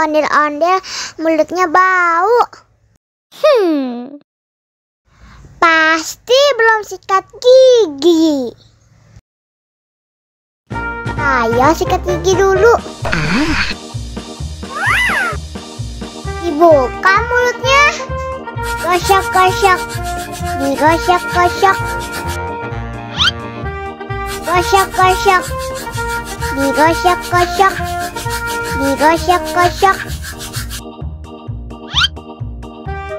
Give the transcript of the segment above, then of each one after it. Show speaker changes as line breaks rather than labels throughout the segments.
ondel-ondel mulutnya bau. Pasti belum sikat gigi. Ayo sikat gigi dulu. Dibuka mulutnya. Gosok-gosok. Digosok-gosok. Gosok-gosok. Digosok-gosok. Digosok-gosok.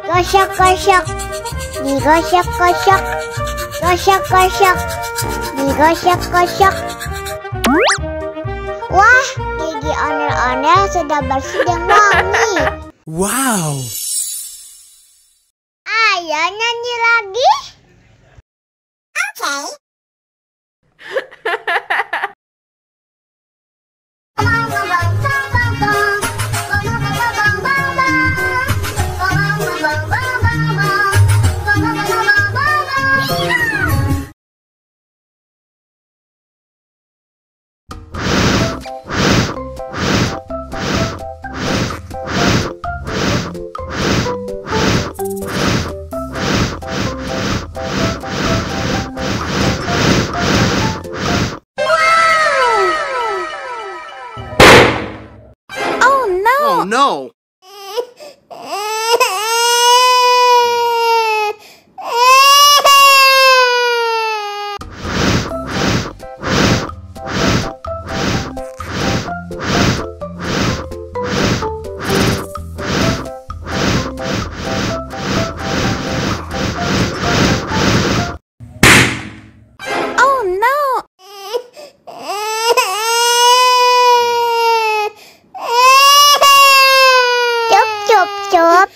Gosok-gosok. Digosok-gosok. Gosok-gosok. Digosok-gosok. Wah, gigi ondel-ondel sudah bersih dan wangi.
Wow.
Ayo nyanyi lagi. Oke.
Oh no!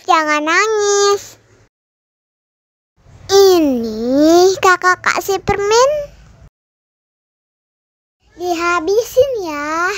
Jangan nangis. Ini kakak kasih permen. Dihabisin ya.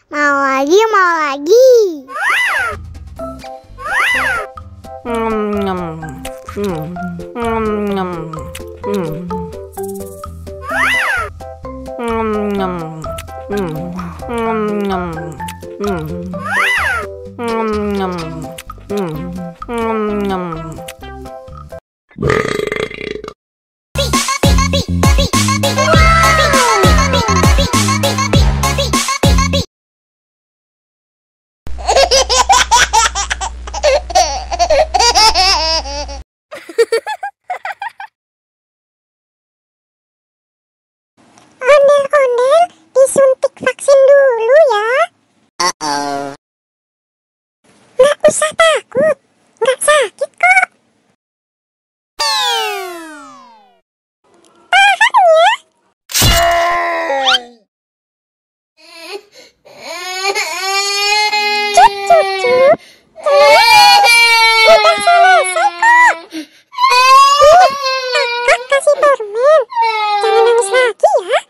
Mau lagi, mau lagi. Ondel-ondel disuntik vaksin dulu ya. Nggak usah takut, nggak sakit kok. Tahan ya. Cucu, udah selesai kok. Kakak kasih permen, jangan nangis lagi ya.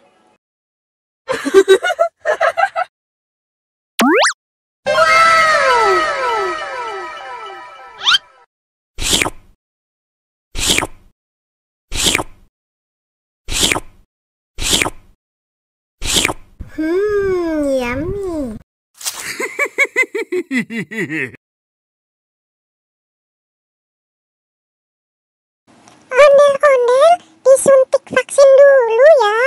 Yummy. Ondel-ondel disuntik vaksin dulu ya.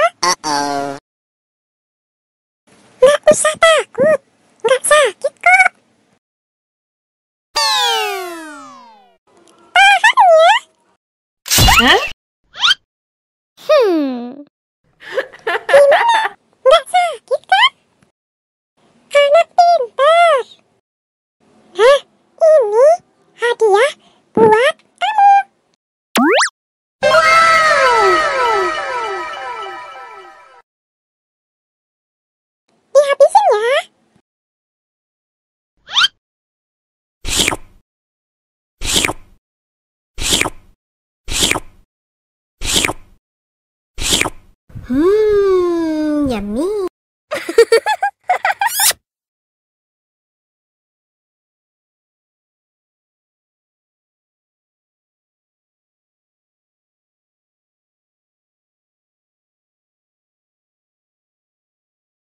Nggak usah takut, nggak sakit kok. Tahan ya.
Hah?
Gimana? Nggak sakit kan? Karena Yummy.